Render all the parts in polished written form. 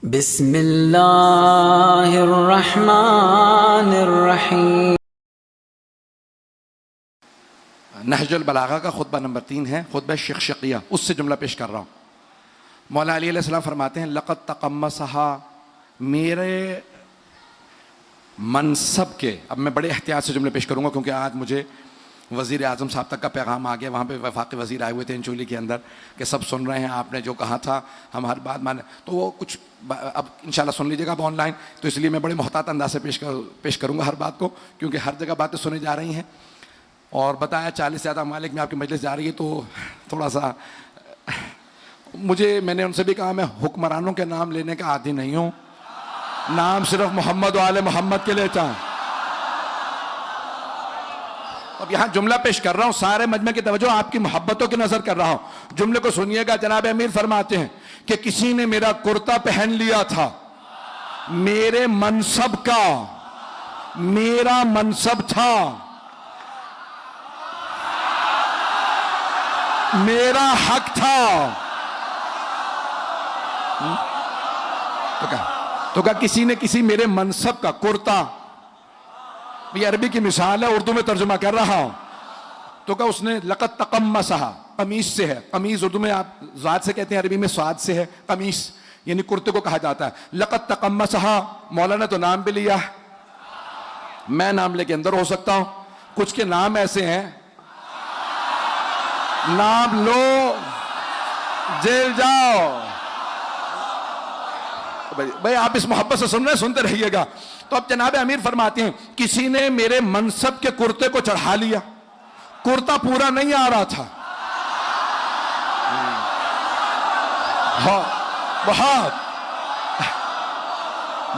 بسم اللہ الرحمن الرحیم۔ نہج البلاغہ کا خطبہ نمبر 3 ہے، خطبہ شقشقیہ، اس سے جملہ پیش کر رہا ہوں۔ مولا علی علیہ السلام فرماتے ہیں لقد تقمصھا، میرے منصب کے، اب میں بڑے احتیاط سے جملے پیش کروں گا کیونکہ آج مجھے وزیر اعظم صاحب تک کا پیغام آ گیا، وہاں پہ وفاقی وزیر آئے ہوئے تھے انچولی کے اندر کہ سب سن رہے ہیں آپ نے جو کہا تھا، ہم ہر بات مانیں، تو وہ کچھ اب انشاءاللہ سن لیجیے گا اب آن لائن، تو اس لیے میں بڑے محتاط انداز سے پیش کروں گا ہر بات کو، کیونکہ ہر جگہ باتیں سنی جا رہی ہیں۔ اور بتایا 40 سے زیادہ ممالک میں آپ کی مجلس جا رہی ہے، تو تھوڑا سا میں نے ان سے بھی کہا میں حکمرانوں کے نام لینے کا عادی نہیں ہوں، نام صرف محمد و آل محمد کے لیتا ہوں۔ اب یہاں جملہ پیش کر رہا ہوں، سارے مجمع کی توجہ آپ کی محبتوں کی نظر کر رہا ہوں، جملے کو سنیے گا۔ جناب امیر فرماتے ہیں کہ کسی نے میرا کرتا پہن لیا تھا، میرے منصب کا، میرا منصب تھا، میرا حق تھا، تو کہا کسی نے کسی میرے منصب کا کرتا، یہ عربی کی مثال ہے، اردو میں ترجمہ کر رہا ہوں، تو کہا اس نے لقد تقمصھا، قمیص سے ہے، قمیص اردو میں آپ ذات سے کہتے ہیں، عربی میں صاد سے ہے، قمیص یعنی کرتے کو کہا جاتا ہے۔ لقد تقمصھا، مولانا تو نام بھی لیا، میں نام لے کے اندر ہو سکتا ہوں، کچھ کے نام ایسے ہیں، نام لو جیل جاؤ۔ بھائی آپ اس محبت سے سن رہے ہیں، سنتے رہیے گا۔ تو اب جناب امیر فرماتے ہیں کسی نے میرے منصب کے کرتے کو چڑھا لیا، کرتا پورا نہیں آ رہا تھا،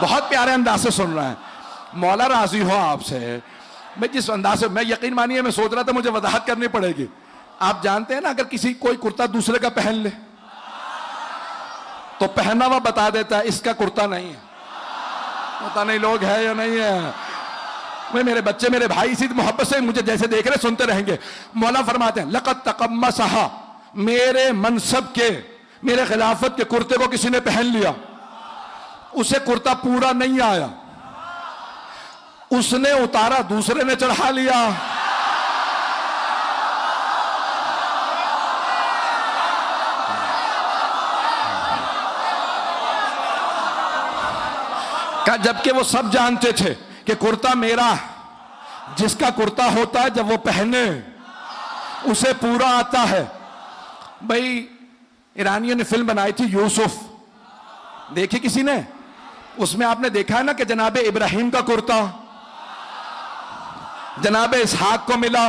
بہت پیارے انداز سے سن رہے ہیں، مولا راضی ہو آپ سے۔ میں جس انداز سے، میں یقین مانیے میں سوچ رہا تھا مجھے وضاحت کرنی پڑے گی۔ آپ جانتے ہیں نا اگر کسی کوئی کرتا دوسرے کا پہن لے تو پہنا ہوا بتا دیتا ہے اس کا کرتا نہیں ہے، پتہ نہیں لوگ ہے یا نہیں ہے۔ میرے بچے میرے بھائی اسی محبت سے مجھے جیسے دیکھ رہے سنتے رہیں گے۔ مولا فرماتے ہیں لقد تقمصھا، میرے منصب کے، میرے خلافت کے کرتے کو کسی نے پہن لیا، اسے کرتا پورا نہیں آیا، اس نے اتارا دوسرے نے چڑھا لیا۔ جبکہ وہ سب جانتے تھے کہ کرتا میرا، جس کا کرتا ہوتا ہے جب وہ پہنے اسے پورا آتا ہے۔ بھائی ایرانیوں نے فلم بنائی تھی یوسف، دیکھی کسی نے؟ اس میں آپ نے دیکھا ہے نا کہ جناب ابراہیم کا کرتا جناب اسحاق کو ملا،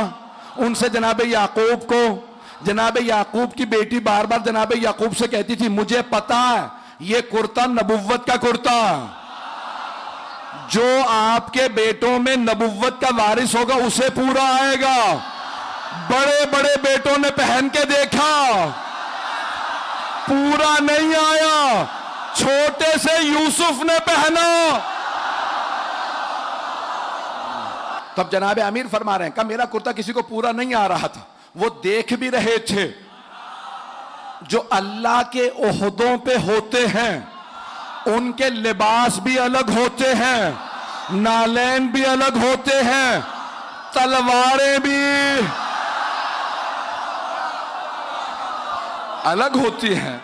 ان سے جناب یعقوب کو، جناب یعقوب کی بیٹی بار بار جناب یعقوب سے کہتی تھی مجھے پتا ہے یہ کرتا نبوت کا کرتا، جو آپ کے بیٹوں میں نبوت کا وارث ہوگا اسے پورا آئے گا۔ بڑے بڑے بیٹوں نے پہن کے دیکھا پورا نہیں آیا، چھوٹے سے یوسف نے پہنا۔ تب جناب امیر فرما رہے ہیں کہ میرا کرتا کسی کو پورا نہیں آ رہا تھا، وہ دیکھ بھی رہے تھے جو اللہ کے عہدوں پہ ہوتے ہیں ان کے لباس بھی الگ ہوتے ہیں، نالین بھی الگ ہوتے ہیں، تلواریں بھی الگ ہوتی ہیں۔